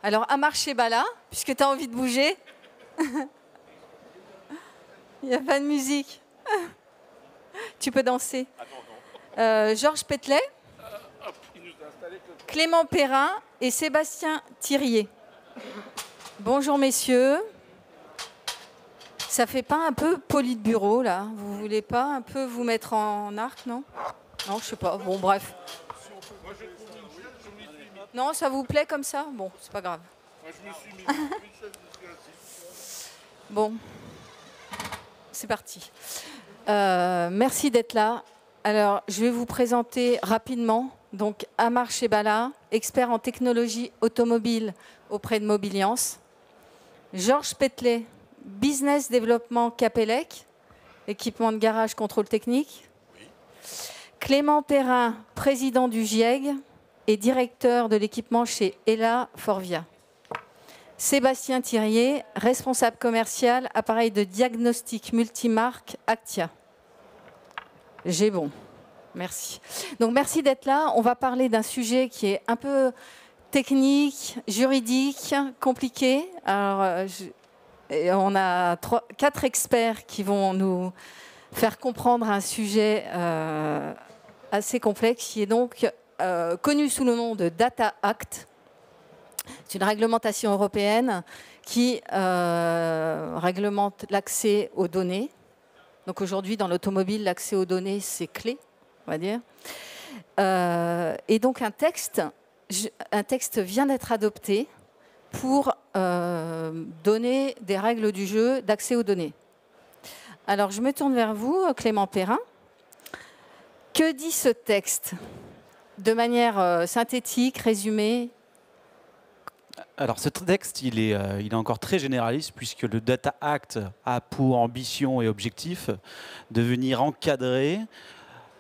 Alors, Amar Shebala, puisque tu as envie de bouger. Il n'y a pas de musique. Tu peux danser. Georges Petelet, Clément Perrin et Sébastien Thirier. Bonjour messieurs. Ça fait pas un peu politburo là? Vous voulez pas un peu vous mettre en arc, non? Non, je sais pas. Bon, bref. Non, ça vous plaît comme ça? Bon, c'est pas grave. Bon, c'est parti. Merci d'être là. Alors, je vais vous présenter rapidement. Donc, Amar Shebala, expert en technologie automobile auprès de Mobiliance. Georges Petelet, business développement Capelec, équipement de garage contrôle technique. Oui. Clément Perrin, président du GIEG et directeur de l'équipement chez Ella Forvia. Sébastien Thirier, responsable commercial, appareil de diagnostic multimarque Actia. J'ai bon. Merci. Donc, merci d'être là. On va parler d'un sujet qui est un peu technique, juridique, compliqué. Alors, on a 4 experts qui vont nous faire comprendre un sujet assez complexe, qui est donc connu sous le nom de Data Act. C'est une réglementation européenne qui réglemente l'accès aux données. Donc aujourd'hui, dans l'automobile, l'accès aux données, c'est clé, on va dire. Et donc un texte vient d'être adopté pour donner des règles du jeu d'accès aux données. Alors je me tourne vers vous, Clément Perrin. Que dit ce texte de manière synthétique, résumée? Alors ce texte, il est encore très généraliste puisque le Data Act a pour ambition et objectif de venir encadrer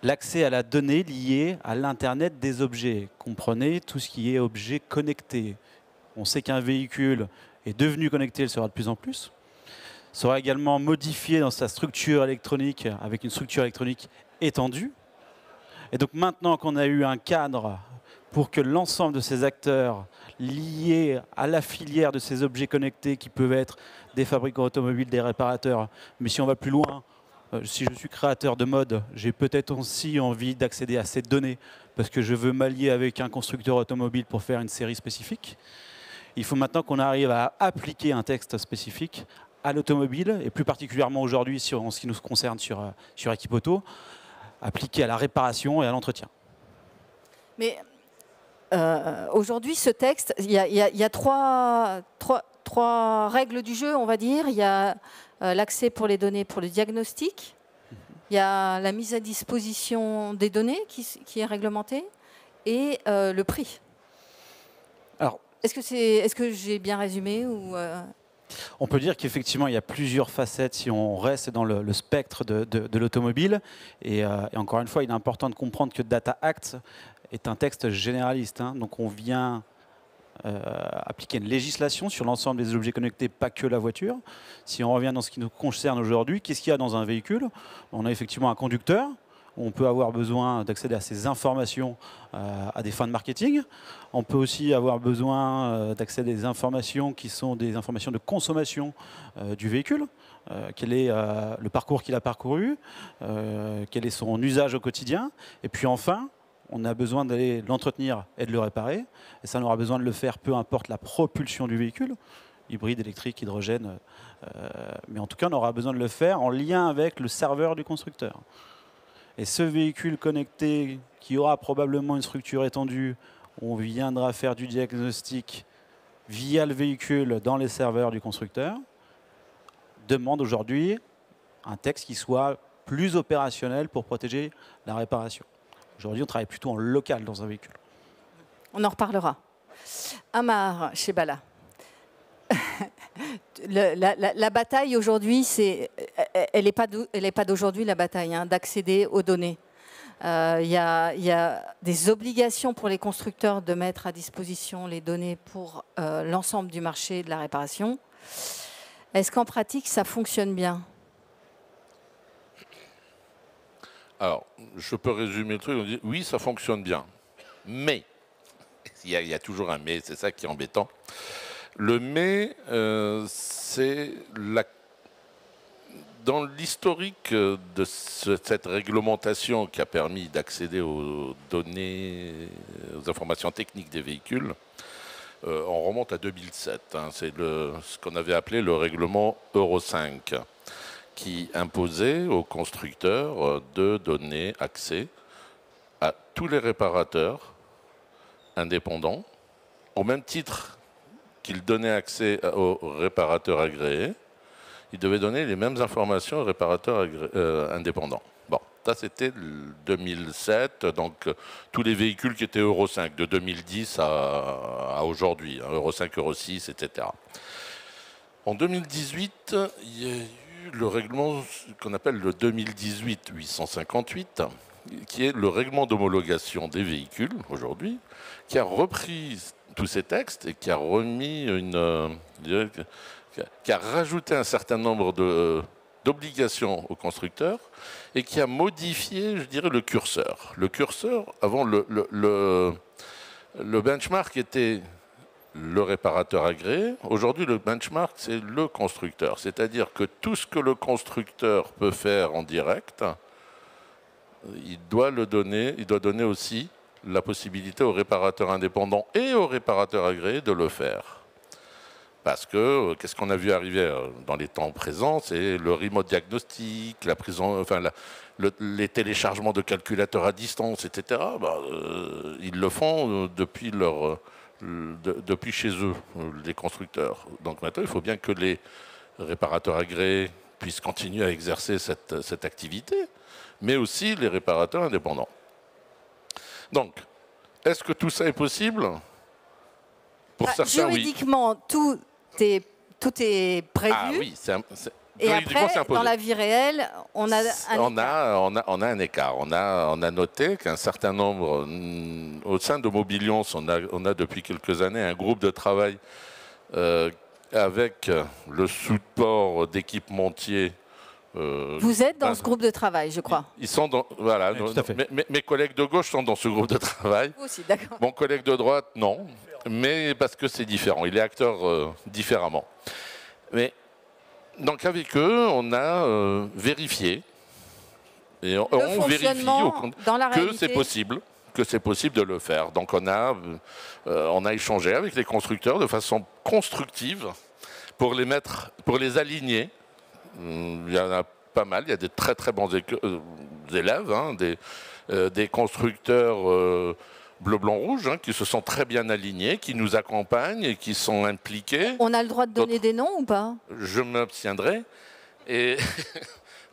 l'accès à la donnée liée à l'Internet des objets. Comprenez tout ce qui est objet connecté. On sait qu'un véhicule est devenu connecté, il sera de plus en plus. Sera également modifié dans sa structure électronique avec une structure électronique étendue. Et donc maintenant qu'on a eu un cadre pour que l'ensemble de ces acteurs liés à la filière de ces objets connectés qui peuvent être des fabricants automobiles, des réparateurs, mais si on va plus loin, si je suis créateur de mode, j'ai peut-être aussi envie d'accéder à ces données parce que je veux m'allier avec un constructeur automobile pour faire une série spécifique. Il faut maintenant qu'on arrive à appliquer un texte spécifique à l'automobile et plus particulièrement aujourd'hui en ce qui nous concerne sur Equipoto, appliqué à la réparation et à l'entretien. Mais aujourd'hui, ce texte, il y a trois règles du jeu, on va dire. Il y a l'accès pour les données pour le diagnostic. Il y a la mise à disposition des données qui est réglementée et le prix. Alors, est-ce que j'ai bien résumé ou On peut dire qu'effectivement, il y a plusieurs facettes si on reste dans le spectre de l'automobile. Et encore une fois, il est important de comprendre que Data Act est un texte généraliste. Hein. Donc on vient appliquer une législation sur l'ensemble des objets connectés, pas que la voiture. Si on revient dans ce qui nous concerne aujourd'hui, qu'est-ce qu'il y a dans un véhicule? On a effectivement un conducteur. On peut avoir besoin d'accéder à ces informations à des fins de marketing. On peut aussi avoir besoin d'accéder à des informations qui sont des informations de consommation du véhicule. Quel est le parcours qu'il a parcouru, quel est son usage au quotidien. Et puis enfin, on a besoin d'aller l'entretenir et de le réparer. Et ça, on aura besoin de le faire peu importe la propulsion du véhicule, hybride, électrique, hydrogène. Mais en tout cas, on aura besoin de le faire en lien avec le serveur du constructeur. Et ce véhicule connecté qui aura probablement une structure étendue, on viendra faire du diagnostic via le véhicule dans les serveurs du constructeur, demande aujourd'hui un texte qui soit plus opérationnel pour protéger la réparation. Aujourd'hui, on travaille plutôt en local dans un véhicule. On en reparlera. Amar Shebala. La bataille aujourd'hui, elle n'est pas d'aujourd'hui la bataille, hein, d'accéder aux données. Il y a des obligations pour les constructeurs de mettre à disposition les données pour l'ensemble du marché de la réparation. Est-ce qu'en pratique, ça fonctionne bien? Alors, je peux résumer le truc, on dit oui, ça fonctionne bien. Mais, il il y a toujours un mais, c'est ça qui est embêtant. Le mais, c'est dans l'historique de cette réglementation qui a permis d'accéder aux données, aux informations techniques des véhicules, on remonte à 2007. Hein, c'est ce qu'on avait appelé le règlement Euro 5, qui imposait aux constructeurs de donner accès à tous les réparateurs indépendants, au même titre qu'ils donnaient accès aux réparateurs agréés. Ils devaient donner les mêmes informations aux réparateurs indépendants. Bon, ça c'était 2007, donc tous les véhicules qui étaient Euro 5, de 2010 à aujourd'hui, hein, Euro 5, Euro 6, etc. En 2018, il y a eu le règlement qu'on appelle le 2018-858, qui est le règlement d'homologation des véhicules aujourd'hui, qui a repris tous ces textes et qui a remis qui a rajouté un certain nombre d'obligations aux constructeurs et qui a modifié, je dirais, le curseur. Le curseur, avant, le benchmark était le réparateur agréé. Aujourd'hui, le benchmark, c'est le constructeur. C'est-à-dire que tout ce que le constructeur peut faire en direct, il doit donner aussi la possibilité aux réparateurs indépendants et aux réparateurs agréés de le faire. Parce que, qu'est-ce qu'on a vu arriver dans les temps présents, c'est le remote diagnostic, les téléchargements de calculateurs à distance, etc. Ils le font depuis chez eux, les constructeurs. Donc maintenant, il faut bien que les réparateurs agréés puissent continuer à exercer cette activité, mais aussi les réparateurs indépendants. Donc, est-ce que tout ça est possible? Pour certains, juridiquement, oui. Tout est prévu. Ah oui, et après, dans la vie réelle, on a un écart. On a un écart. On a noté qu'un certain nombre, au sein de Mobilions, on a depuis quelques années un groupe de travail avec le support d'équipementiers. Vous êtes dans ce groupe de travail, je crois. Ils sont dans, voilà. Oui, tout à fait. Mes collègues de gauche sont dans ce groupe de travail. Vous aussi, d'accord. Mon collègue de droite, non. Mais parce que c'est différent. Il est acteur différemment. Mais donc avec eux, on a vérifié. Et on vérifie que c'est possible. Que c'est possible de le faire. Donc on a échangé avec les constructeurs de façon constructive pour les aligner. Il y en a pas mal, il y a des très très bons élèves, hein, des constructeurs bleu, blanc, rouge, hein, qui se sont très bien alignés, qui nous accompagnent et qui sont impliqués. On a le droit de donner des noms ou pas? Je m'abstiendrai. Et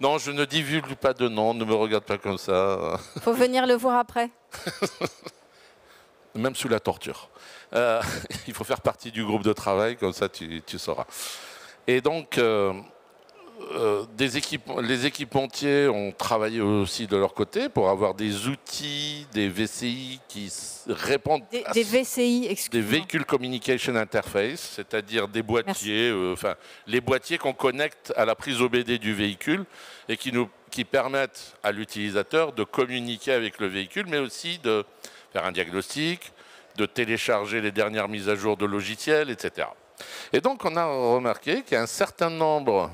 non, je ne divulgue pas de nom, ne me regarde pas comme ça. Il faut venir le voir après. Même sous la torture. Il faut faire partie du groupe de travail, comme ça tu sauras. Et donc... les équipementiers ont travaillé aussi de leur côté pour avoir des outils, des VCI qui répondent des VCI, des Vehicle Communication Interface, c'est-à-dire des boîtiers, les boîtiers qu'on connecte à la prise OBD du véhicule et qui permettent à l'utilisateur de communiquer avec le véhicule, mais aussi de faire un diagnostic, de télécharger les dernières mises à jour de logiciels, etc. Et donc on a remarqué qu'il y a un certain nombre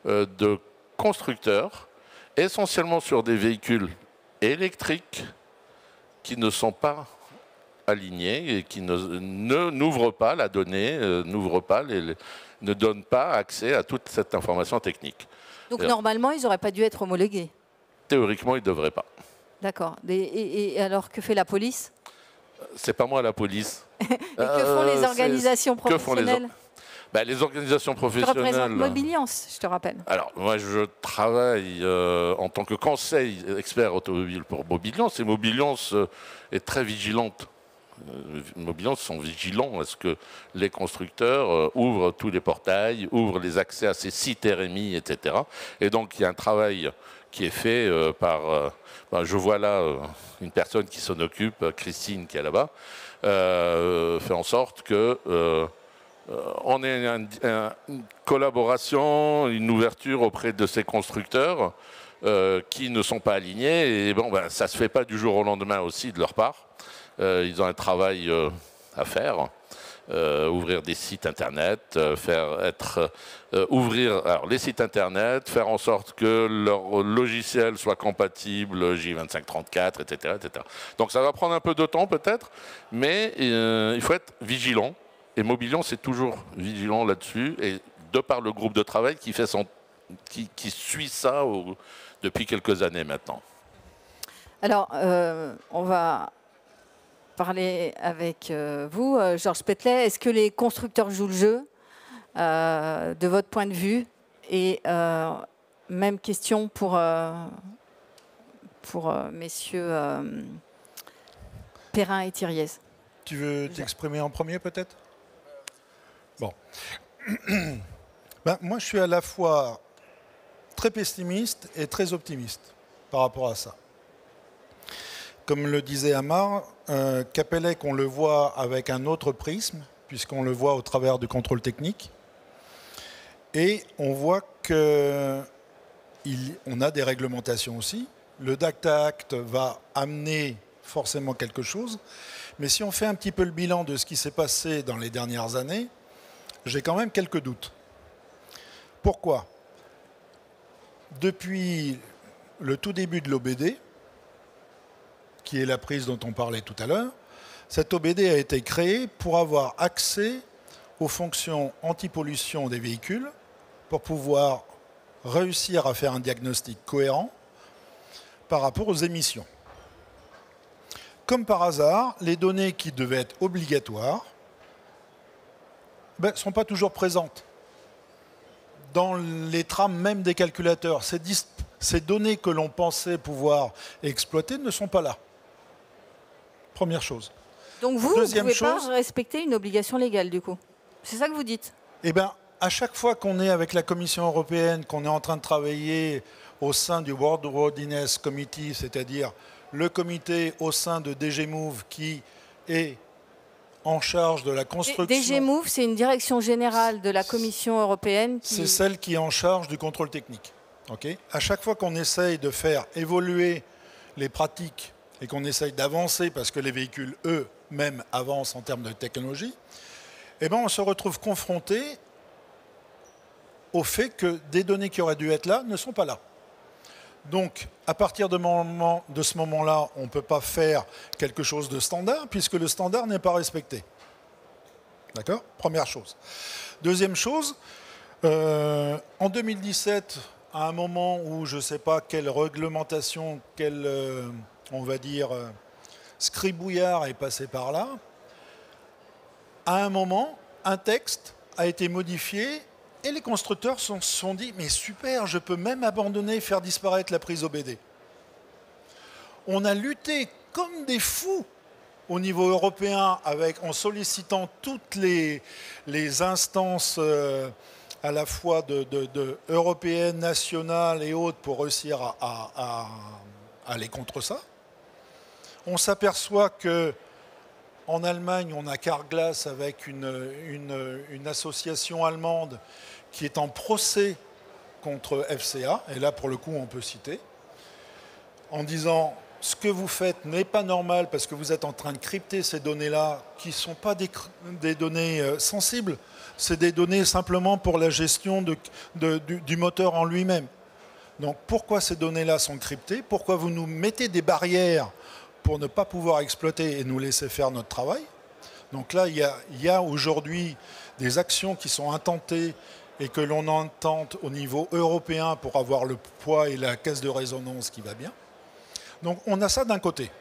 de constructeurs, essentiellement sur des véhicules électriques qui ne sont pas alignés et qui n'ouvrent pas la donnée, ne donnent pas accès à toute cette information technique. Donc normalement, ils n'auraient pas dû être homologués? Théoriquement, ils ne devraient pas. D'accord. Et alors, que fait la police? C'est pas moi la police. Et que font les organisations professionnelles? Les organisations professionnelles... Tu représentes Mobilions, je te rappelle. Alors, moi, je travaille en tant que conseil expert automobile pour Mobilions, et Mobilions est très vigilante. Mobilions sont vigilants à ce que les constructeurs ouvrent tous les portails, ouvrent les accès à ces sites RMI, etc. Et donc, il y a un travail qui est fait par... je vois là une personne qui s'en occupe, Christine, qui est là-bas, fait en sorte que... on ait une collaboration, une ouverture auprès de ces constructeurs qui ne sont pas alignés. Et ça ne se fait pas du jour au lendemain aussi de leur part. Ils ont un travail à faire. Ouvrir des sites internet, ouvrir alors, les sites internet, faire en sorte que leur logiciel soit compatible J2534, etc., etc. Donc ça va prendre un peu de temps peut-être, mais il faut être vigilant. Et Mobilion, c'est toujours vigilant là-dessus, et de par le groupe de travail qui suit ça depuis quelques années maintenant. Alors, on va parler avec vous, Georges Petelet. Est-ce que les constructeurs jouent le jeu, de votre point de vue? Et même question pour messieurs Perrin et Thiriez. Tu veux t'exprimer en premier, peut-être? Bon. Ben, moi, je suis à la fois très pessimiste et très optimiste par rapport à ça. Comme le disait Amar, Capellec, on le voit avec un autre prisme, puisqu'on le voit au travers du contrôle technique. Et on voit qu'on a des réglementations aussi. Le Data Act va amener forcément quelque chose. Mais si on fait un petit peu le bilan de ce qui s'est passé dans les dernières années, j'ai quand même quelques doutes. Pourquoi? Depuis le tout début de l'OBD, qui est la prise dont on parlait tout à l'heure, cette OBD a été créée pour avoir accès aux fonctions anti-pollution des véhicules, pour pouvoir réussir à faire un diagnostic cohérent par rapport aux émissions. Comme par hasard, les données qui devaient être obligatoires ne sont pas toujours présentes dans les trames même des calculateurs. Ces données que l'on pensait pouvoir exploiter ne sont pas là. Première chose. Donc vous ne pouvez pas respecter une obligation légale, du coup. C'est ça que vous dites? Eh bien, à chaque fois qu'on est avec la Commission européenne, qu'on est en train de travailler au sein du World Roadiness Committee, c'est-à-dire le comité au sein de DG Move qui est en charge de la construction... DG Move, c'est une direction générale de la Commission européenne qui... C'est celle qui est en charge du contrôle technique. Okay. À chaque fois qu'on essaye de faire évoluer les pratiques et qu'on essaye d'avancer parce que les véhicules, eux-mêmes, avancent en termes de technologie, eh ben on se retrouve confronté au fait que des données qui auraient dû être là ne sont pas là. Donc, à partir de ce moment-là, on ne peut pas faire quelque chose de standard, puisque le standard n'est pas respecté. D'accord? Première chose. Deuxième chose, en 2017, à un moment où je ne sais pas quelle réglementation, quel, on va dire, scribouillard est passé par là, à un moment, un texte a été modifié et les constructeurs se sont dit « mais super, je peux même abandonner et faire disparaître la prise OBD ». On a lutté comme des fous au niveau européen en sollicitant toutes les instances à la fois européennes, nationales et autres pour réussir à aller contre ça. On s'aperçoit que en Allemagne, on a Carglass avec une association allemande qui est en procès contre FCA, et là pour le coup on peut citer, en disant ce que vous faites n'est pas normal parce que vous êtes en train de crypter ces données-là qui ne sont pas des données sensibles, c'est des données simplement pour la gestion du moteur en lui-même. Donc pourquoi ces données-là sont cryptées? Pourquoi vous nous mettez des barrières pour ne pas pouvoir exploiter et nous laisser faire notre travail? Donc là, il y a aujourd'hui des actions qui sont intentées et que l'on intente au niveau européen pour avoir le poids et la caisse de résonance qui va bien. Donc on a ça d'un côté.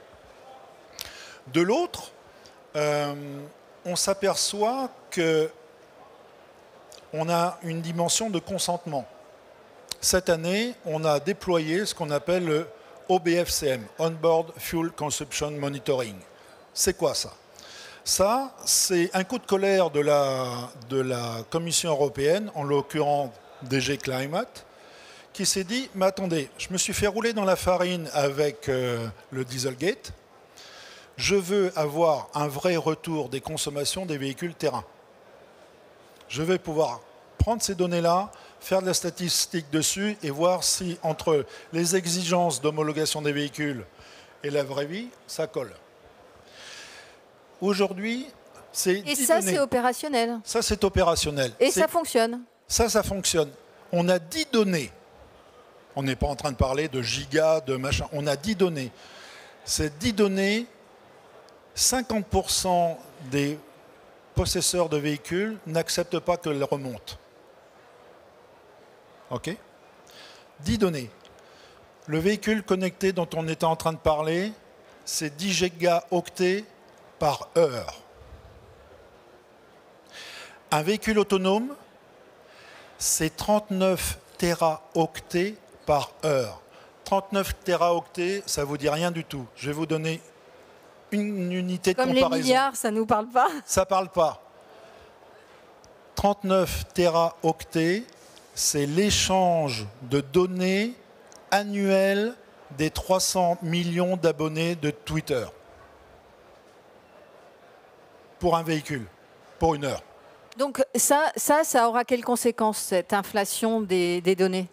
De l'autre, on s'aperçoit qu'on a une dimension de consentement. Cette année, on a déployé ce qu'on appelle le OBFCM, On-Board Fuel Consumption Monitoring. C'est quoi ça? Ça, c'est un coup de colère de la Commission européenne, en l'occurrence DG Climate, qui s'est dit « mais attendez, je me suis fait rouler dans la farine avec le Dieselgate, je veux avoir un vrai retour des consommations des véhicules terrain. Je vais pouvoir prendre ces données-là, faire de la statistique dessus et voir si entre les exigences d'homologation des véhicules et la vraie vie, ça colle. » Aujourd'hui, c'est Et 10 ça, données. c'est opérationnel. Ça, c'est opérationnel. Et ça fonctionne. Ça fonctionne. On a 10 données. On n'est pas en train de parler de gigas, de machin. On a 10 données. Ces 10 données, 50% des possesseurs de véhicules n'acceptent pas qu'elles remontent. OK ? 10 données. Le véhicule connecté dont on était en train de parler, c'est 10 gigaoctets par heure. Un véhicule autonome, c'est 39 téraoctets par heure. 39 téraoctets, ça ne vous dit rien du tout. Je vais vous donner une unité de Comme comparaison. les milliards, ça ne nous parle pas. Ça ne parle pas. 39 téraoctets, c'est l'échange de données annuelles des 300 millions d'abonnés de Twitter. Pour un véhicule, pour une heure. Donc ça aura quelles conséquences, cette inflation des données,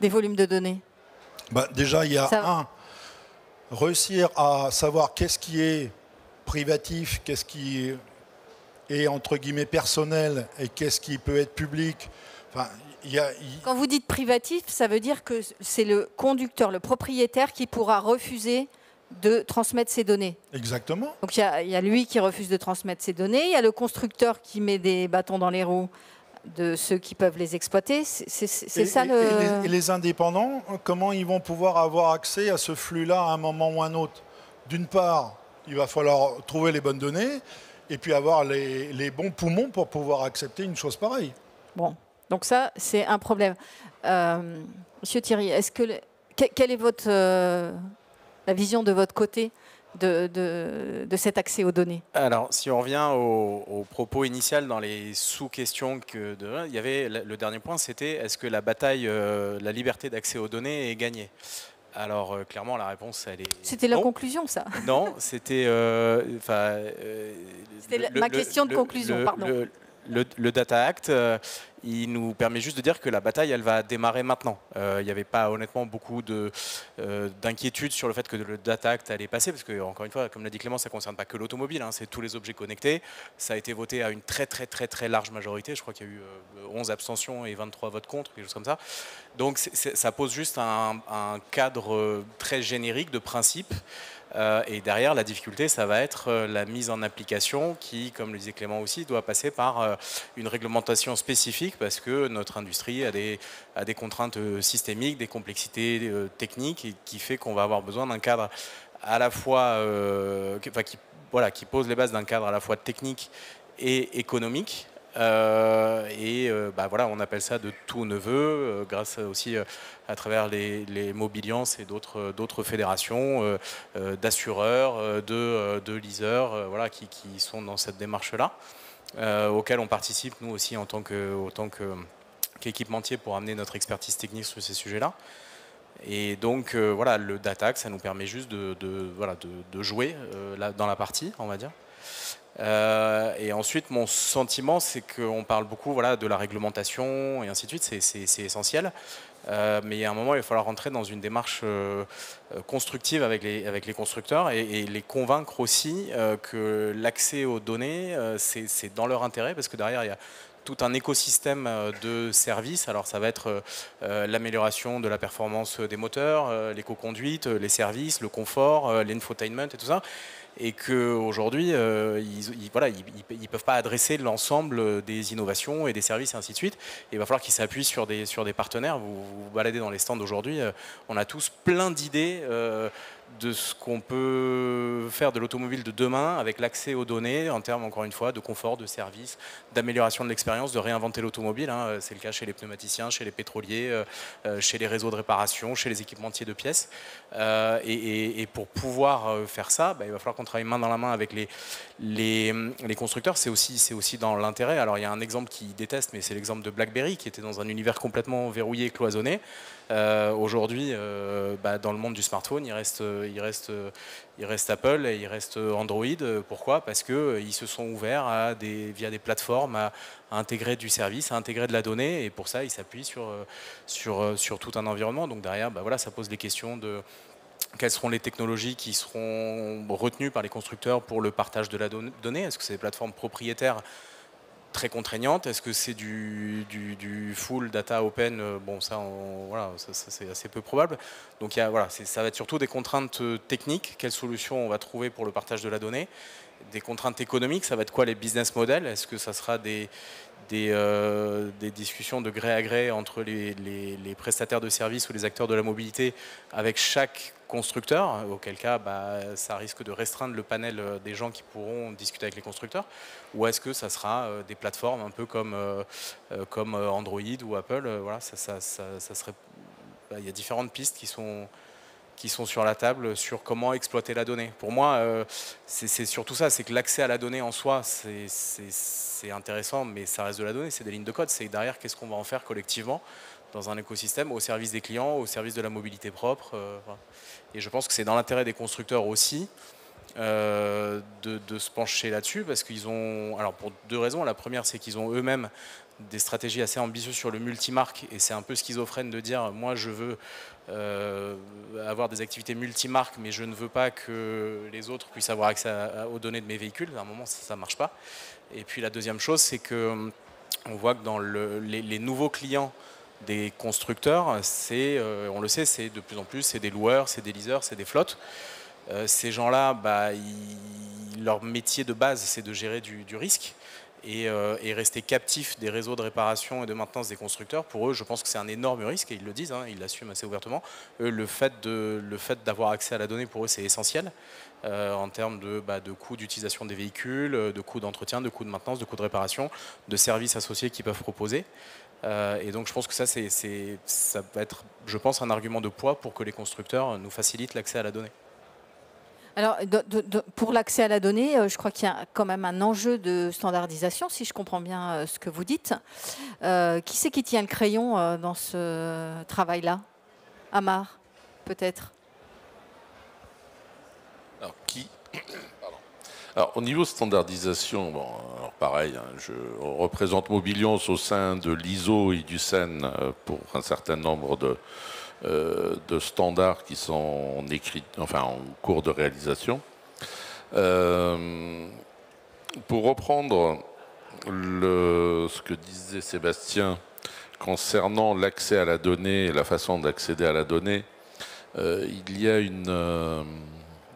des volumes de données? Déjà, il y a réussir à savoir qu'est-ce qui est privatif, qu'est-ce qui est entre guillemets personnel et qu'est-ce qui peut être public. Enfin, Quand vous dites privatif, ça veut dire que c'est le conducteur, le propriétaire qui pourra refuser de transmettre ses données. Exactement. Donc il y a lui qui refuse de transmettre ses données, il y a le constructeur qui met des bâtons dans les roues de ceux qui peuvent les exploiter. C'est ça le... Et les indépendants, comment ils vont pouvoir avoir accès à ce flux-là à un moment ou à un autre? D'une part, il va falloir trouver les bonnes données et puis avoir les bons poumons pour pouvoir accepter une chose pareille. Bon, donc ça, c'est un problème. Monsieur Thierry, quelle est la vision de votre côté de cet accès aux données? Alors, si on revient au propos initial dans les sous-questions, il y avait le dernier point, c'était est-ce que la bataille, la liberté d'accès aux données est gagnée? Alors, clairement, la réponse, elle est... C'était la conclusion, ça? Non, c'était... C'était ma question de conclusion, pardon. Le Data Act, il nous permet juste de dire que la bataille, elle va démarrer maintenant. Il n'y avait pas honnêtement beaucoup d'inquiétude sur le fait que le Data Act allait passer, parce que, encore une fois, comme l'a dit Clément, ça ne concerne pas que l'automobile, hein, c'est tous les objets connectés. Ça a été voté à une très large majorité. Je crois qu'il y a eu 11 abstentions et 23 votes contre, quelque chose comme ça. Donc ça pose juste un cadre très générique de principe. Et derrière, la difficulté, ça va être la mise en application qui, comme le disait Clément aussi, doit passer par une réglementation spécifique parce que notre industrie a des contraintes systémiques, des complexités techniques et qui fait qu'on va avoir besoin d'un cadre à la fois qui pose les bases d'un cadre à la fois technique et économique. On appelle ça de tout neveu, grâce aussi à travers les Mobiliance et d'autres fédérations d'assureurs, de leasers, qui sont dans cette démarche-là, auquel on participe nous aussi en tant qu'équipementier pour amener notre expertise technique sur ces sujets-là. Et donc le Data Act, ça nous permet juste de jouer dans la partie, on va dire. Et ensuite, mon sentiment, c'est qu'on parle beaucoup de la réglementation et ainsi de suite, c'est essentiel. Mais il y a un moment, il va falloir rentrer dans une démarche constructive avec les constructeurs et les convaincre aussi que l'accès aux données, c'est dans leur intérêt, parce que derrière, il y a tout un écosystème de services. Alors ça va être l'amélioration de la performance des moteurs, l'éco-conduite, les services, le confort, l'infotainment et tout ça. Et qu'aujourd'hui, ils ne peuvent pas adresser l'ensemble des innovations et des services et ainsi de suite. Et il va falloir qu'ils s'appuient sur des partenaires. Vous baladez dans les stands aujourd'hui, on a tous plein d'idées de ce qu'on peut faire de l'automobile de demain avec l'accès aux données en termes, encore une fois, de confort, de service, d'amélioration de l'expérience, de réinventer l'automobile. Hein. C'est le cas chez les pneumaticiens, chez les pétroliers, chez les réseaux de réparation, chez les équipementiers de pièces. Et pour pouvoir faire ça, il va falloir qu'on travaille main dans la main avec les constructeurs. C'est aussi dans l'intérêt. Alors il y a un exemple qu'ils détestent, mais c'est l'exemple de BlackBerry qui était dans un univers complètement verrouillé et cloisonné. Aujourd'hui, dans le monde du smartphone, il reste Apple et il reste Android. Pourquoi? Parce qu'ils se sont ouverts via des plateformes à intégrer du service, à intégrer de la donnée, et pour ça, ils s'appuient sur tout un environnement. Donc derrière, ça pose des questions quelles seront les technologies qui seront retenues par les constructeurs pour le partage de la donnée? Est-ce que c'est des plateformes propriétaires très contraignantes? Est-ce que c'est du full data open? Bon, ça, voilà, ça c'est assez peu probable. Donc voilà, ça va être surtout des contraintes techniques. Quelles solutions on va trouver pour le partage de la donnée? Des contraintes économiques, ça va être quoi les business models? Est-ce que ça sera des discussions de gré à gré entre les prestataires de services ou les acteurs de la mobilité avec chaque constructeur, auquel cas ça risque de restreindre le panel des gens qui pourront discuter avec les constructeurs, ou est-ce que ça sera des plateformes un peu comme Android ou Apple? Voilà, ça serait, il y a différentes pistes qui sont sur la table sur comment exploiter la donnée. Pour moi, c'est surtout ça, c'est que l'accès à la donnée en soi, c'est intéressant, mais ça reste de la donnée, c'est des lignes de code. C'est derrière, qu'est-ce qu'on va en faire collectivement dans un écosystème au service des clients, au service de la mobilité propre. Voilà. Et je pense que c'est dans l'intérêt des constructeurs aussi de se pencher là-dessus, parce qu'ils ont, alors pour deux raisons. La première, c'est qu'ils ont eux-mêmes des stratégies assez ambitieuses sur le multimarque, et c'est un peu schizophrène de dire moi je veux avoir des activités multimarques, mais je ne veux pas que les autres puissent avoir accès aux données de mes véhicules. À un moment, ça ne marche pas. Et puis la deuxième chose, c'est que on voit que dans les nouveaux clients des constructeurs, on le sait, c'est de plus en plus, c'est des loueurs, c'est des leasers, c'est des flottes. Ces gens-là, leur métier de base, c'est de gérer du risque. Et rester captif des réseaux de réparation et de maintenance des constructeurs, pour eux, je pense que c'est un énorme risque, et ils le disent, hein, ils l'assument assez ouvertement. Eux, le fait d'avoir accès à la donnée, pour eux, c'est essentiel en termes de coûts d'utilisation des véhicules, de coûts d'entretien, de coûts de maintenance, de coûts de réparation, de services associés qu'ils peuvent proposer. Et donc, je pense que ça va être, je pense, un argument de poids pour que les constructeurs nous facilitent l'accès à la donnée. Alors, pour l'accès à la donnée, je crois qu'il y a quand même un enjeu de standardisation, si je comprends bien ce que vous dites. Qui c'est qui tient le crayon dans ce travail-là? Amar, peut-être? Alors, Alors, au niveau standardisation, bon, alors pareil, hein, je représente Mobilions au sein de l'ISO et du CEN pour un certain nombre de standards qui sont en cours de réalisation. Pour reprendre ce que disait Sébastien concernant l'accès à la donnée et la façon d'accéder à la donnée, il y a une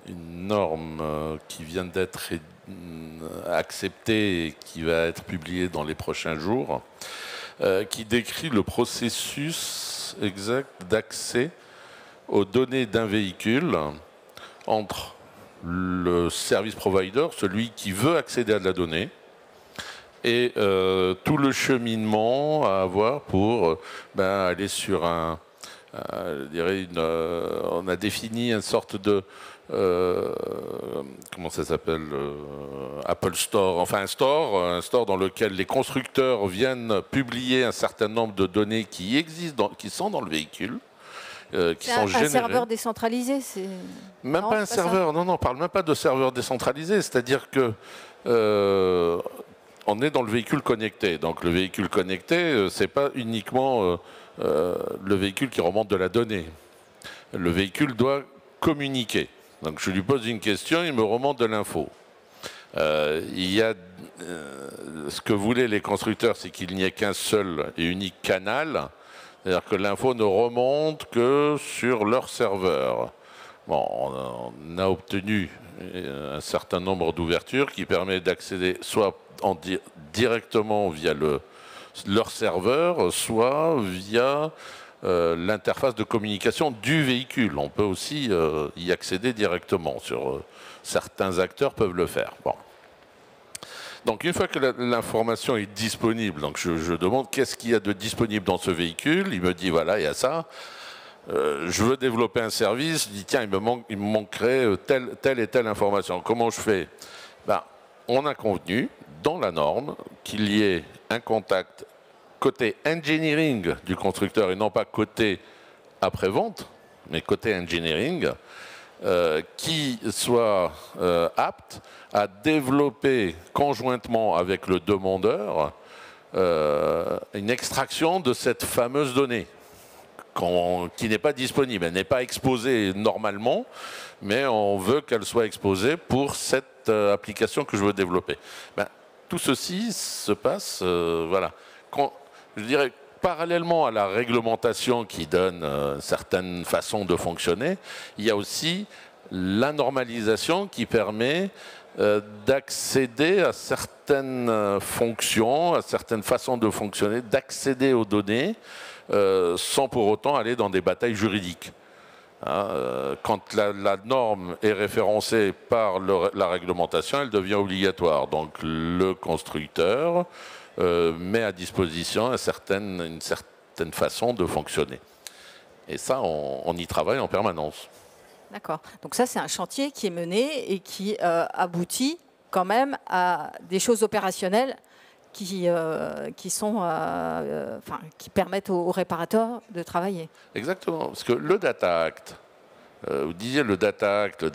norme qui vient d'être acceptée et qui va être publiée dans les prochains jours, qui décrit le processus exact d'accès aux données d'un véhicule entre le service provider, celui qui veut accéder à de la donnée, et tout le cheminement à avoir pour aller sur je dirais on a défini une sorte de comment ça s'appelle, Apple Store, enfin un store dans lequel les constructeurs viennent publier un certain nombre de données qui existent, qui sont dans le véhicule, qui sont générées. Un serveur décentralisé, c'est même pas un serveur. Non, on parle même pas de serveur décentralisé. C'est-à-dire que on est dans le véhicule connecté. Donc le véhicule connecté, c'est pas uniquement le véhicule qui remonte de la donnée. Le véhicule doit communiquer. Donc je lui pose une question, il me remonte de l'info. Il y a ce que voulaient les constructeurs, c'est qu'il n'y ait qu'un seul et unique canal, c'est-à-dire que l'info ne remonte que sur leur serveur. Bon, on a obtenu un certain nombre d'ouvertures qui permet d'accéder soit directement via leur serveur, soit via l'interface de communication du véhicule. On peut aussi y accéder directement. Certains acteurs peuvent le faire. Bon. Donc une fois que l'information est disponible, donc je demande qu'est-ce qu'il y a de disponible dans ce véhicule. Il me dit voilà, il y a ça. Je veux développer un service. Je dis tiens, il me manquerait telle et telle information. Comment je fais? On a convenu dans la norme qu'il y ait un contact côté engineering du constructeur et non pas côté après-vente, mais côté engineering, qui soit apte à développer conjointement avec le demandeur une extraction de cette fameuse donnée. qui n'est pas disponible. Elle n'est pas exposée normalement, mais on veut qu'elle soit exposée pour cette application que je veux développer. Ben, tout ceci se passe, voilà. Je dirais, parallèlement à la réglementation qui donne certaines façons de fonctionner, il y a aussi la normalisation qui permet d'accéder à certaines fonctions, à certaines façons de fonctionner, d'accéder aux données sans pour autant aller dans des batailles juridiques. Quand la norme est référencée par la réglementation, elle devient obligatoire. Donc le constructeur met à disposition une certaine façon de fonctionner. Et ça, on y travaille en permanence. D'accord. Donc ça, c'est un chantier qui est mené et qui aboutit quand même à des choses opérationnelles qui permettent aux réparateurs de travailler. Exactement. Parce que le Data Act, vous disiez le Data Act, le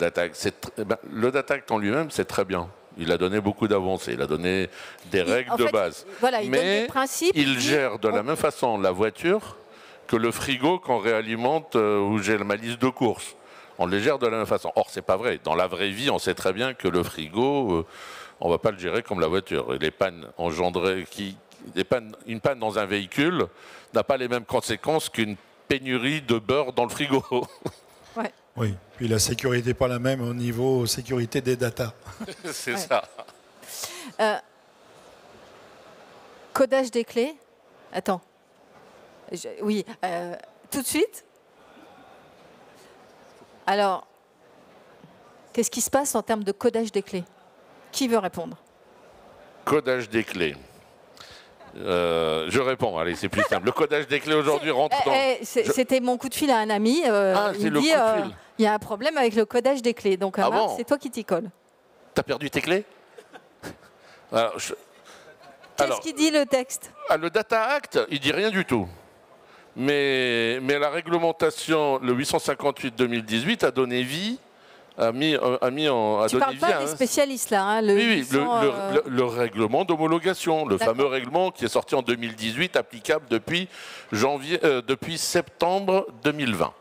Data Act en lui-même, c'est très bien. Il a donné beaucoup d'avancées, il a donné des règles de base. Voilà, il donne des principes. Il gère de la même façon la voiture que le frigo quand on réalimente où j'ai ma liste de courses. On les gère de la même façon. Or, c'est pas vrai. Dans la vraie vie, on sait très bien que le frigo, on ne va pas le gérer comme la voiture. Et les pannes engendrées, une panne dans un véhicule n'a pas les mêmes conséquences qu'une pénurie de beurre dans le frigo. Ouais. Oui, puis la sécurité n'est pas la même au niveau sécurité des data. C'est ça. Codage des clés. Attends. Oui, tout de suite. Alors, qu'est-ce qui se passe en termes de codage des clés? Qui veut répondre? Codage des clés. Je réponds, allez, c'est plus simple. Le codage des clés aujourd'hui rentre dans... C'était mon coup de fil à un ami. Il dit, il y a un problème avec le codage des clés. Donc, Marc, c'est toi qui t'y colle. T'as perdu tes clés? Qu'est-ce qu'il dit le texte? Le Data Act, il dit rien du tout. Mais la réglementation, le 858-2018, a donné vie, a donné vie à des spécialistes là. Hein, le règlement d'homologation, le fameux règlement qui est sorti en 2018, applicable depuis septembre 2020.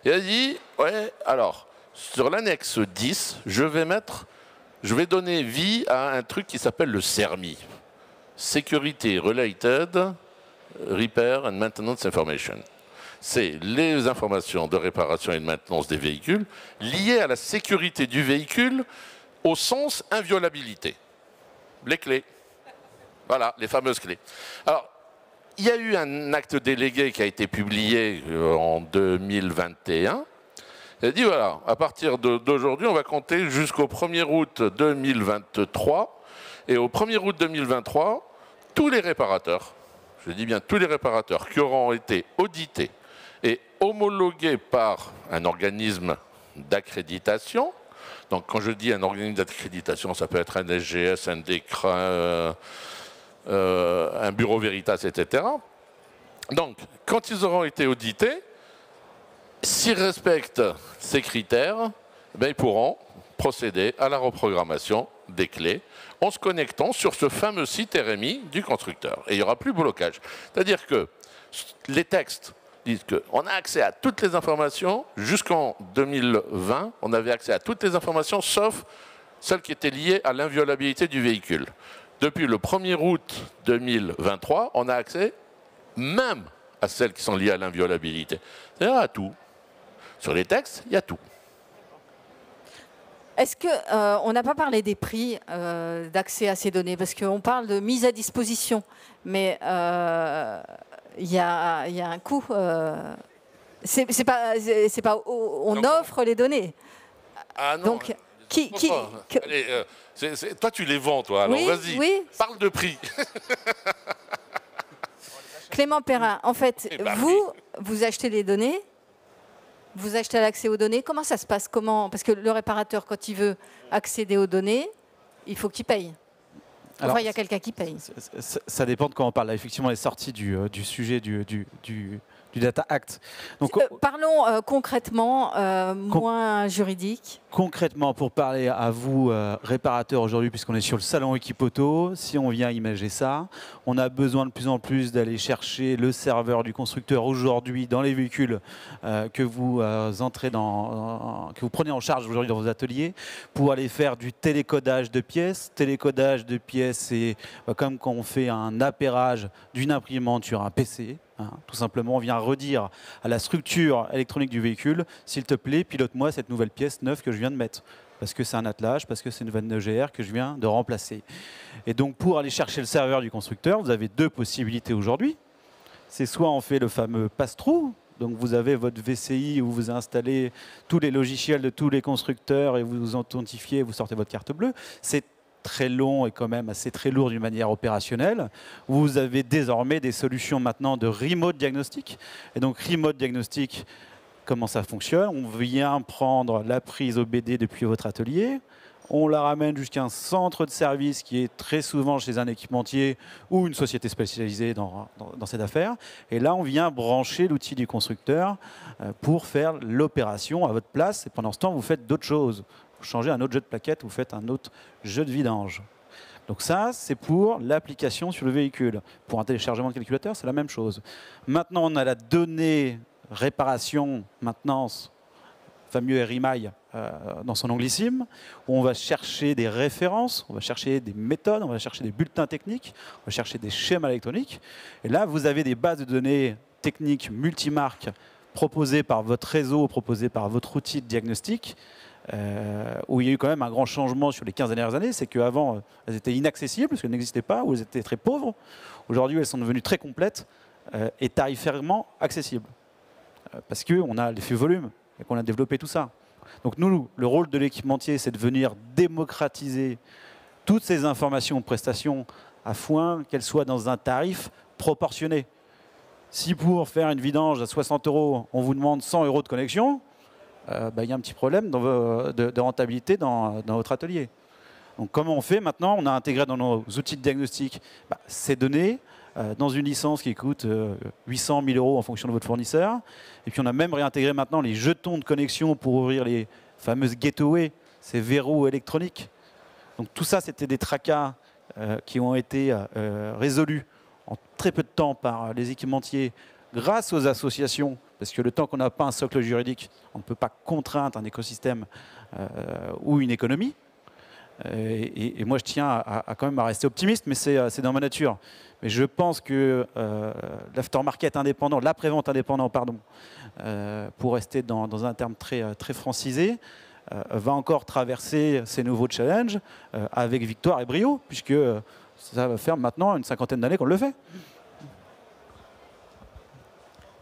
Et elle dit, ouais, alors, sur l'annexe 10, je vais donner vie à un truc qui s'appelle le CERMI, Security Related Repair and Maintenance Information. C'est les informations de réparation et de maintenance des véhicules liées à la sécurité du véhicule au sens inviolabilité. Les clés. Voilà, les fameuses clés. Alors, il y a eu un acte délégué qui a été publié en 2021. Il a dit, voilà, à partir d'aujourd'hui, on va compter jusqu'au 1er août 2023. Et au 1er août 2023, tous les réparateurs, je dis bien tous les réparateurs qui auront été audités et homologués par un organisme d'accréditation. Donc quand je dis un organisme d'accréditation, ça peut être un SGS, un DECRA, un Bureau Veritas, etc. Donc quand ils auront été audités, s'ils respectent ces critères, ils pourront procéder à la reprogrammation des clés en se connectant sur ce fameux site RMI du constructeur. Et il n'y aura plus de blocage. C'est-à-dire que les textes disent qu'on a accès à toutes les informations. Jusqu'en 2020, on avait accès à toutes les informations, sauf celles qui étaient liées à l'inviolabilité du véhicule. Depuis le 1er août 2023, on a accès même à celles qui sont liées à l'inviolabilité. C'est-à-dire à tout. Sur les textes, il y a tout. Est-ce qu'on n'a pas parlé des prix d'accès à ces données? Parce qu'on parle de mise à disposition, mais il y a un coût. C'est pas on offre les données. Ah non. Donc, Allez, toi, tu les vends, toi. Alors, vas-y, parle de prix. Clément Perrin, en fait, vous achetez les données. Vous achetez l'accès aux données. Comment ça se passe? Parce que le réparateur, quand il veut accéder aux données, il faut qu'il paye. Enfin, il y a quelqu'un qui paye. Ça dépend de quand on parle. Là, effectivement, on est sorti du sujet du du Data Act. Donc, parlons concrètement, moins juridique. Concrètement, pour parler à vous, réparateurs aujourd'hui, puisqu'on est sur le salon Equipoto, si on vient imager ça, on a besoin de plus en plus d'aller chercher le serveur du constructeur aujourd'hui dans les véhicules que vous que vous prenez en charge aujourd'hui dans vos ateliers, pour aller faire du télécodage de pièces. Télécodage de pièces, c'est comme quand on fait un appairage d'une imprimante sur un PC. Hein, tout simplement, on vient redire à la structure électronique du véhicule, s'il te plaît, pilote-moi cette nouvelle pièce neuve que je viens de mettre. Parce que c'est un attelage, parce que c'est une vanne EGR que je viens de remplacer. Et donc, pour aller chercher le serveur du constructeur, vous avez deux possibilités aujourd'hui. C'est soit on fait le fameux pass-through, donc vous avez votre VCI où vous installez tous les logiciels de tous les constructeurs et vous vous authentifiez, vous sortez votre carte bleue. C'est très long et quand même assez très lourd d'une manière opérationnelle. Vous avez désormais des solutions maintenant de remote diagnostic. Et donc remote diagnostic, comment ça fonctionne? On vient prendre la prise OBD depuis votre atelier, on la ramène jusqu'à un centre de service qui est très souvent chez un équipementier ou une société spécialisée dans cette affaire. Et là, on vient brancher l'outil du constructeur pour faire l'opération à votre place. Et pendant ce temps, vous faites d'autres choses. Vous changez un autre jeu de plaquettes, vous faites un autre jeu de vidange. Donc ça, c'est pour l'application sur le véhicule. Pour un téléchargement de calculateur, c'est la même chose. Maintenant, on a la donnée réparation, maintenance, fameux RIMAI dans son anglissime, où on va chercher des références, on va chercher des méthodes, on va chercher des bulletins techniques, on va chercher des schémas électroniques. Et là, vous avez des bases de données techniques multimarques proposées par votre réseau, proposées par votre outil de diagnostic, où il y a eu quand même un grand changement sur les 15 dernières années. C'est qu'avant, elles étaient inaccessibles, parce qu'elles n'existaient pas, ou elles étaient très pauvres. Aujourd'hui, elles sont devenues très complètes et tarifairement accessibles. Parce qu'on a l'effet volume et qu'on a développé tout ça. Donc nous, le rôle de l'équipementier, c'est de venir démocratiser toutes ces informations, prestations, afin qu'elles soient dans un tarif proportionné. Si pour faire une vidange à 60 €, on vous demande 100 € de connexion, il y a un petit problème de rentabilité dans votre atelier. Donc comment on fait maintenant? On a intégré dans nos outils de diagnostic ces données dans une licence qui coûte 800 000 € en fonction de votre fournisseur. Et puis on a même réintégré maintenant les jetons de connexion pour ouvrir les fameuses gateways, ces verrous électroniques. Donc tout ça, c'était des tracas qui ont été résolus en très peu de temps par les équipementiers grâce aux associations, parce que le temps qu'on n'a pas un socle juridique, on ne peut pas contraindre un écosystème ou une économie. Et moi, je tiens quand même à rester optimiste, mais c'est dans ma nature. Mais je pense que l'aftermarket indépendant, l'après-vente indépendant, pardon, pour rester dans un terme très francisé, va encore traverser ces nouveaux challenges avec victoire et brio, puisque ça va faire maintenant une 50aine d'années qu'on le fait.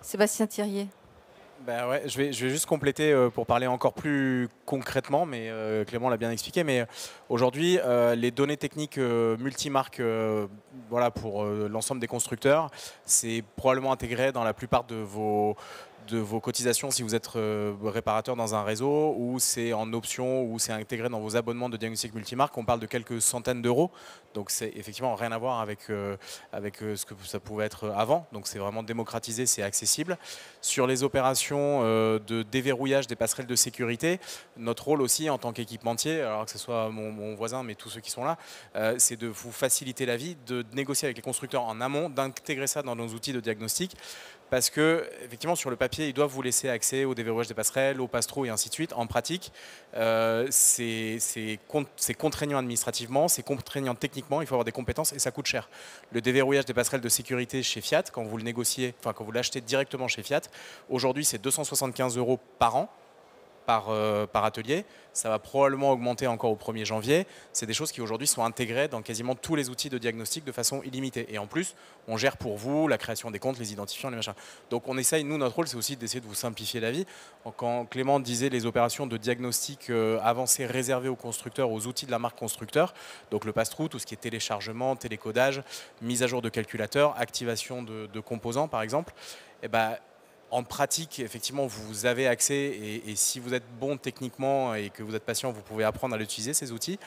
Sébastien Thirier. Ben ouais, je vais juste compléter pour parler encore plus concrètement, mais Clément l'a bien expliqué. Mais aujourd'hui, les données techniques multimarques voilà, pour l'ensemble des constructeurs, c'est probablement intégré dans la plupart de vos cotisations si vous êtes réparateur dans un réseau, ou c'est en option, ou c'est intégré dans vos abonnements de diagnostic multimarque. On parle de quelques centaines d'euros, donc c'est effectivement rien à voir avec ce que ça pouvait être avant. Donc c'est vraiment démocratisé, c'est accessible. Sur les opérations de déverrouillage des passerelles de sécurité, notre rôle aussi en tant qu'équipementier, alors que ce soit mon voisin, mais tous ceux qui sont là, c'est de vous faciliter la vie, de négocier avec les constructeurs en amont, d'intégrer ça dans nos outils de diagnostic. Parce que, effectivement, sur le papier, ils doivent vous laisser accès au déverrouillage des passerelles, au pass-through et ainsi de suite. En pratique, c'est contraignant administrativement, c'est contraignant techniquement, il faut avoir des compétences et ça coûte cher. Le déverrouillage des passerelles de sécurité chez Fiat, quand vous le négociez, enfin quand vous l'achetez directement chez Fiat, aujourd'hui c'est 275 € par an. Par atelier. Ça va probablement augmenter encore au 1er janvier. C'est des choses qui aujourd'hui sont intégrées dans quasiment tous les outils de diagnostic de façon illimitée. Et en plus, on gère pour vous la création des comptes, les identifiants, les machins. Donc on essaye, nous, notre rôle, c'est aussi d'essayer de vous simplifier la vie. Quand Clément disait les opérations de diagnostic avancées réservées aux constructeurs, aux outils de la marque constructeur, donc le pass-through, tout ce qui est téléchargement, télécodage, mise à jour de calculateurs, activation de composants, par exemple, et en pratique, effectivement, vous avez accès et si vous êtes bon techniquement et que vous êtes patient, vous pouvez apprendre à l'utiliser, ces outils.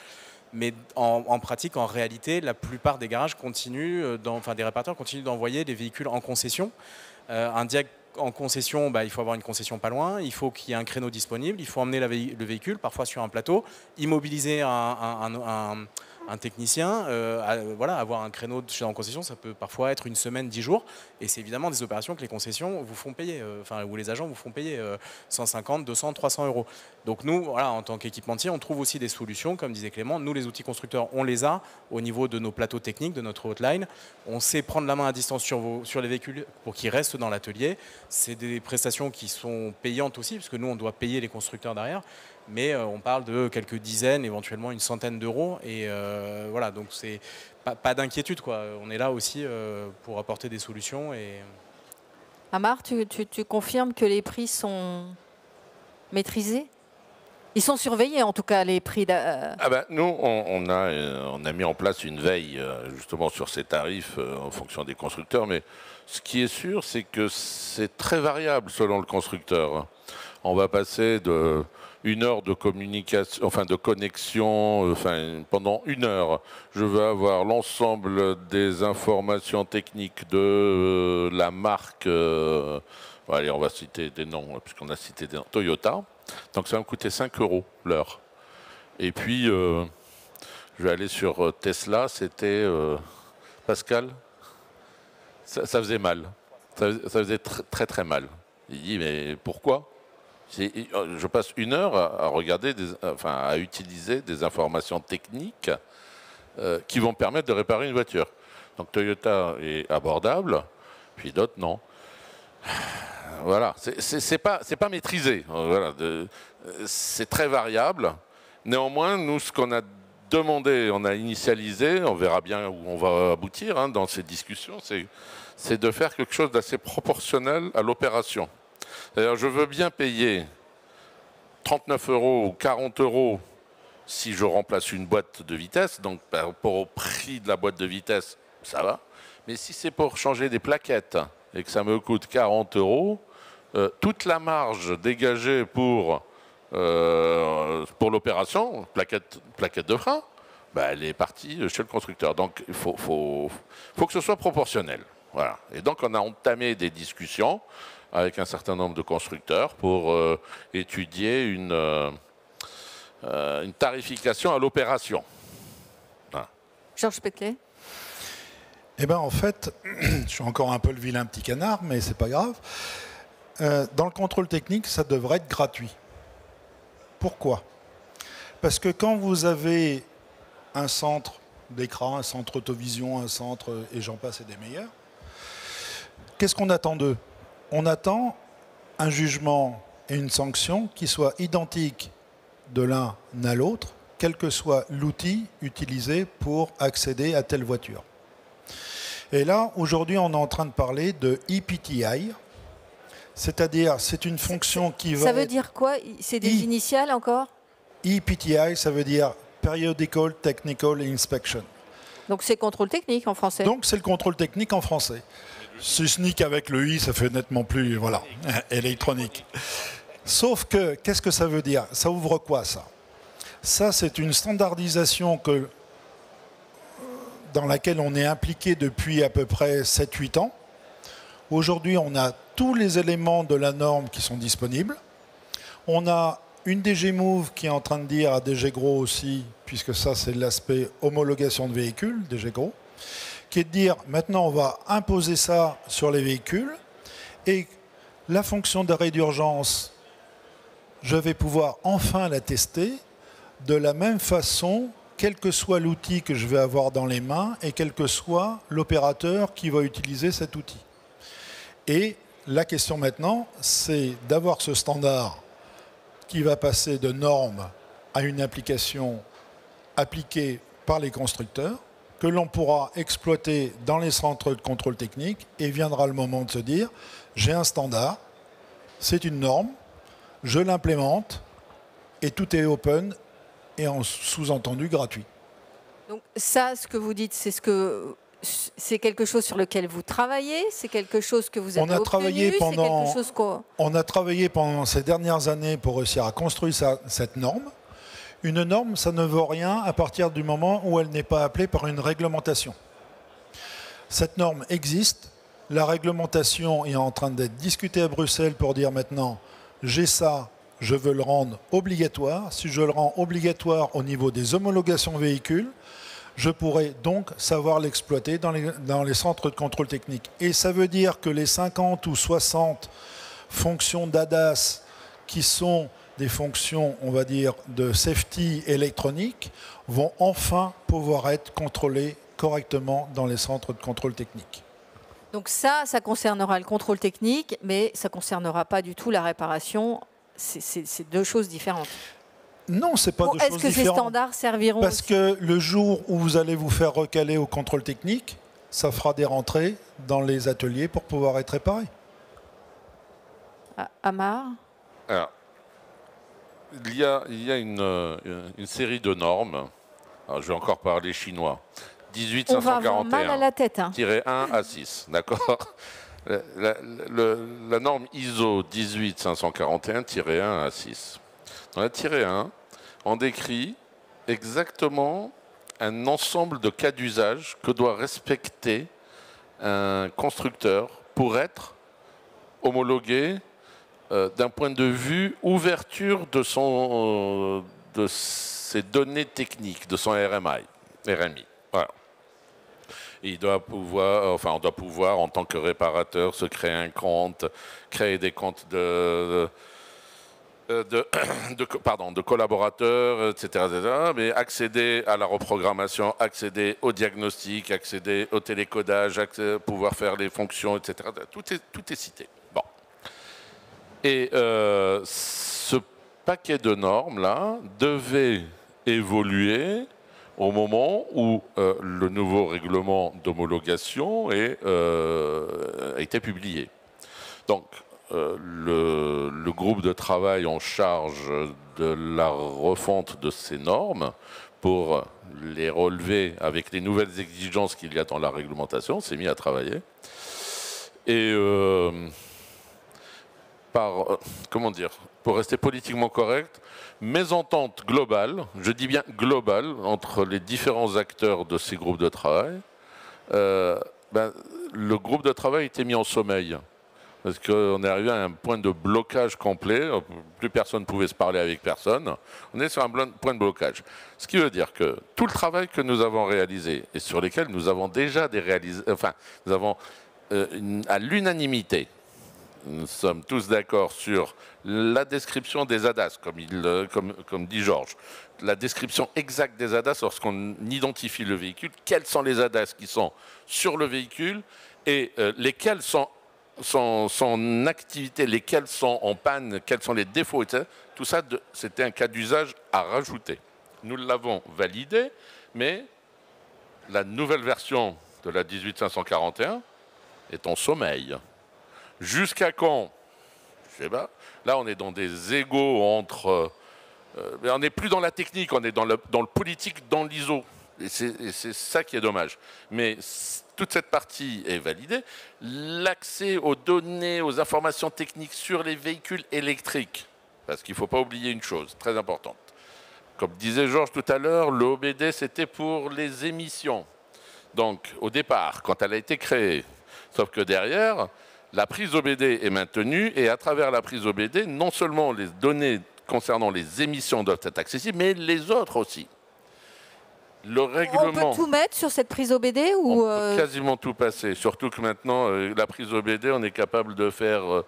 Mais en pratique, en réalité, la plupart des garages continuent, des réparateurs continuent d'envoyer des véhicules en concession. Un en concession, il faut avoir une concession pas loin, il faut qu'il y ait un créneau disponible, il faut emmener le véhicule, parfois sur un plateau, immobiliser un technicien, voilà, avoir un créneau en concession, ça peut parfois être une semaine, 10 jours, et c'est évidemment des opérations que les concessions vous font payer, où les agents vous font payer 150, 200, 300 euros. Donc nous, voilà, en tant qu'équipementier, on trouve aussi des solutions, comme disait Clément, nous les outils constructeurs, on les a au niveau de nos plateaux techniques, de notre hotline, on sait prendre la main à distance sur les véhicules pour qu'ils restent dans l'atelier, c'est des prestations qui sont payantes aussi, parce que nous on doit payer les constructeurs derrière, mais on parle de quelques dizaines, éventuellement une centaine d'euros. Et voilà, donc c'est pas d'inquiétude, quoi. On est là aussi pour apporter des solutions. Amar, tu confirmes que les prix sont maîtrisés? Ils sont surveillés, en tout cas, les prix. Nous, on a mis en place une veille justement sur ces tarifs en fonction des constructeurs. Mais ce qui est sûr, c'est que c'est très variable selon le constructeur. On va passer de 1 heure de communication, de connexion, pendant 1 heure, je vais avoir l'ensemble des informations techniques de la marque. Allez, on va citer des noms, puisqu'on a cité des noms. Toyota. Donc ça va me coûter 5 € l'heure. Et puis, je vais aller sur Tesla, c'était Pascal. Ça faisait mal. Ça faisait très très mal. Il dit, mais pourquoi ? Je passe 1 heure à regarder, à utiliser des informations techniques qui vont permettre de réparer une voiture. Donc Toyota est abordable, puis d'autres non. Voilà, c'est pas maîtrisé. Voilà, c'est très variable. Néanmoins, nous, ce qu'on a demandé, on a initialisé, on verra bien où on va aboutir dans ces discussions, c'est de faire quelque chose d'assez proportionnel à l'opération. D'ailleurs, je veux bien payer 39 € ou 40 € si je remplace une boîte de vitesse, donc par rapport au prix de la boîte de vitesse, ça va. Mais si c'est pour changer des plaquettes et que ça me coûte 40 €, toute la marge dégagée pour l'opération, plaquette de frein, elle est partie chez le constructeur. Donc il faut que ce soit proportionnel. Voilà. Et donc on a entamé des discussions avec un certain nombre de constructeurs pour étudier une tarification à l'opération. Voilà. Georges Peclet. En fait, je suis encore un peu le vilain petit canard, mais c'est pas grave. Dans le contrôle technique, ça devrait être gratuit. Pourquoi ? Parce que quand vous avez un centre d'écran, un centre autovision, un centre, et j'en passe et des meilleurs, qu'est-ce qu'on attend d'eux ? On attend un jugement et une sanction qui soient identiques de l'un à l'autre, quel que soit l'outil utilisé pour accéder à telle voiture. Et là, aujourd'hui, on est en train de parler de EPTI, c'est-à-dire c'est une fonction qui va... Ça veut dire quoi? C'est des initiales encore? EPTI, ça veut dire Periodical Technical Inspection. Donc c'est contrôle technique en français. Donc c'est le contrôle technique en français. Si ce n'est qu'avec le I, ça fait nettement plus électronique. Sauf que, qu'est-ce que ça veut dire? Ça ouvre quoi, ça? Ça, c'est une standardisation dans laquelle on est impliqué depuis à peu près 7-8 ans. Aujourd'hui, on a tous les éléments de la norme qui sont disponibles. On a une DG Move qui est en train de dire à DG Gros aussi, puisque ça, c'est l'aspect homologation de véhicules, DG Gros, qui est de dire, maintenant, on va imposer ça sur les véhicules, et la fonction d'arrêt d'urgence, je vais pouvoir enfin la tester de la même façon, quel que soit l'outil que je vais avoir dans les mains, et quel que soit l'opérateur qui va utiliser cet outil. Et la question maintenant, c'est d'avoir ce standard qui va passer de normes à une application appliquée par les constructeurs, que l'on pourra exploiter dans les centres de contrôle technique, et viendra le moment de se dire, j'ai un standard, c'est une norme, je l'implémente, et tout est open, et en sous-entendu gratuit. Donc ça, ce que vous dites, c'est quelque chose sur lequel vous travaillez, c'est quelque chose que vous avez obtenu, on a travaillé pendant ces dernières années pour réussir à construire cette norme. Une norme, ça ne vaut rien à partir du moment où elle n'est pas appelée par une réglementation. Cette norme existe, La réglementation est en train d'être discutée à Bruxelles pour dire maintenant, j'ai ça, je veux le rendre obligatoire. Si je le rends obligatoire au niveau des homologations véhicules, je pourrais donc savoir l'exploiter dans les centres de contrôle technique. Et ça veut dire que les 50 ou 60 fonctions d'ADAS qui sont des fonctions, on va dire, de safety électronique, vont enfin pouvoir être contrôlées correctement dans les centres de contrôle technique. Donc ça concernera le contrôle technique, mais ça ne concernera pas du tout la réparation. C'est deux choses différentes. Non, ce n'est pas deux choses différentes. Est-ce que ces standards serviront Parce aussi que le jour où vous allez vous faire recaler au contrôle technique, ça fera des rentrées dans les ateliers pour pouvoir être réparé. Amar ? Alors, il y a une série de normes. Alors, je vais encore parler chinois. 18541. On va avoir mal à la tête. Hein. -1 à 6, d'accord. La norme ISO 18541-1 à 6. Dans la -1, on décrit exactement un ensemble de cas d'usage que doit respecter un constructeur pour être homologué d'un point de vue ouverture de ses données techniques, de son RMI. Voilà. Il doit pouvoir, on doit pouvoir, en tant que réparateur, se créer un compte, créer des comptes de collaborateurs, etc., mais accéder à la reprogrammation, accéder au diagnostic, accéder au télécodage, pouvoir faire les fonctions, etc. Tout est cité. Bon. Et ce paquet de normes-là devait évoluer au moment où le nouveau règlement d'homologation a été publié. Donc, le groupe de travail en charge de la refonte de ces normes pour les relever avec les nouvelles exigences qu'il y a dans la réglementation s'est mis à travailler. Et pour rester politiquement correct, mésentente globale, je dis bien globale, entre les différents acteurs de ces groupes de travail, le groupe de travail était mis en sommeil. Parce qu'on est arrivé à un point de blocage complet, plus personne ne pouvait se parler avec personne. On est sur un point de blocage. Ce qui veut dire que tout le travail que nous avons réalisé, et sur lesquels nous avons déjà nous avons à l'unanimité, nous sommes tous d'accord sur la description des ADAS, comme dit Georges. La description exacte des ADAS lorsqu'on identifie le véhicule, quels sont les ADAS qui sont sur le véhicule et lesquels sont en activité, lesquels sont en panne, quels sont les défauts, etc. Tout ça, c'était un cas d'usage à rajouter. Nous l'avons validé, mais la nouvelle version de la 18541 est en sommeil. Jusqu'à quand? Je sais pas. Là, on est dans des égos entre... on n'est plus dans la technique, on est dans le politique, dans l'ISO. Et c'est ça qui est dommage. Mais toute cette partie est validée. L'accès aux données, aux informations techniques sur les véhicules électriques, parce qu'il ne faut pas oublier une chose très importante. Comme disait Georges tout à l'heure, le OBD, c'était pour les émissions. Donc, au départ, quand elle a été créée, sauf que derrière, la prise OBD est maintenue, et à travers la prise OBD, non seulement les données concernant les émissions doivent être accessibles, mais les autres aussi. Le règlement, on peut tout mettre sur cette prise OBD ou on peut quasiment tout passer. Surtout que maintenant, la prise OBD, on est capable de faire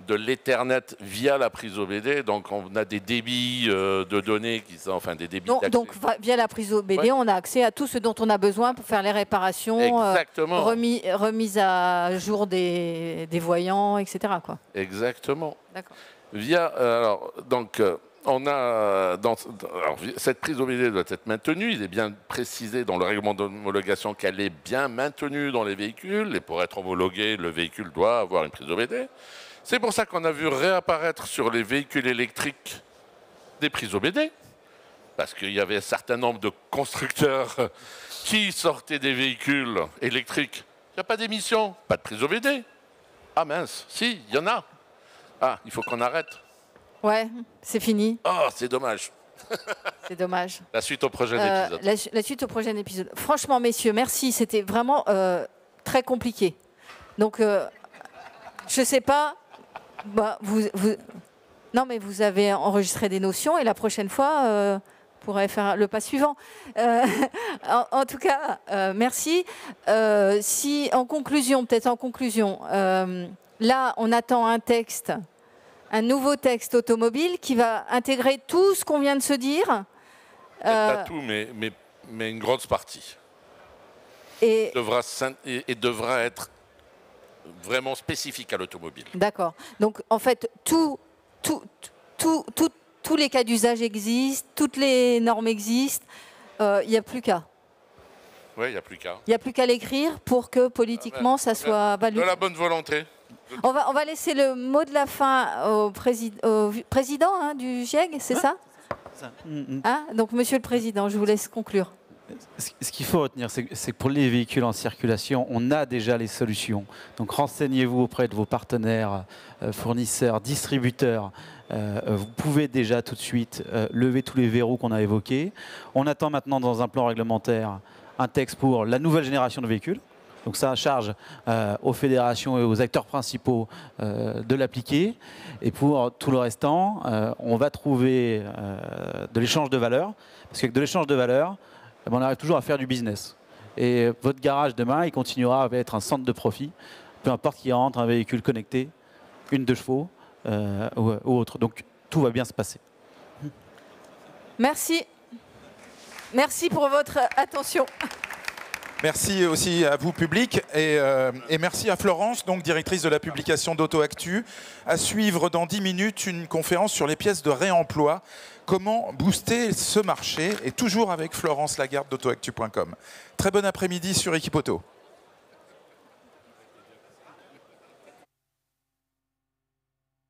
de l'Ethernet via la prise OBD. Donc, on a des débits de données qui sont, des débits d'accès. Donc, via la prise OBD, ouais, on a accès à tout ce dont on a besoin pour faire les réparations, remise à jour des voyants, etc. quoi. Exactement. D'accord. Cette prise OBD doit être maintenue. Il est bien précisé dans le règlement d'homologation qu'elle est bien maintenue dans les véhicules. Et pour être homologué, le véhicule doit avoir une prise OBD. C'est pour ça qu'on a vu réapparaître sur les véhicules électriques des prises OBD. Parce qu'il y avait un certain nombre de constructeurs qui sortaient des véhicules électriques. Il n'y a pas d'émission, pas de prise OBD. Ah mince, si, il y en a. Ah, il faut qu'on arrête. Ouais, c'est fini. Oh, c'est dommage. C'est dommage. La suite au prochain épisode. La suite au prochain épisode. Franchement, messieurs, merci. C'était vraiment très compliqué. Donc, je ne sais pas. Bah, non, mais vous avez enregistré des notions et la prochaine fois, vous pourrez faire le pas suivant. En tout cas, merci. Si, en conclusion, là, on attend un texte, un nouveau texte automobile qui va intégrer tout ce qu'on vient de se dire. Pas tout, mais une grosse partie. Et devra être vraiment spécifique à l'automobile. D'accord. Donc, en fait, tous les cas d'usage existent, toutes les normes existent. Il n'y a plus qu'à. Oui, il n'y a plus qu'à. Il n'y a plus qu'à l'écrire pour que politiquement, ça soit validé. De la bonne volonté. On va laisser le mot de la fin au président hein, du GIEG, c'est ça, hein? Donc, Monsieur le Président, je vous laisse conclure. Ce qu'il faut retenir, c'est que pour les véhicules en circulation, on a déjà les solutions. Donc renseignez-vous auprès de vos partenaires, fournisseurs, distributeurs. Vous pouvez déjà tout de suite lever tous les verrous qu'on a évoqués. On attend maintenant dans un plan réglementaire un texte pour la nouvelle génération de véhicules. Donc ça charge aux fédérations et aux acteurs principaux de l'appliquer. Et pour tout le restant, on va trouver de l'échange de valeur. Parce qu'avec de l'échange de valeur, on arrive toujours à faire du business. Et votre garage demain, il continuera à être un centre de profit, peu importe qu'il rentre un véhicule connecté, une 2 chevaux ou autre. Donc tout va bien se passer. Merci. Merci pour votre attention. Merci aussi à vous, public, et merci à Florence, donc directrice de la publication d'AutoActu. À suivre dans 10 minutes une conférence sur les pièces de réemploi. Comment booster ce marché, et toujours avec Florence Lagarde d'AutoActu.com. Très bon après-midi sur Équipe Auto.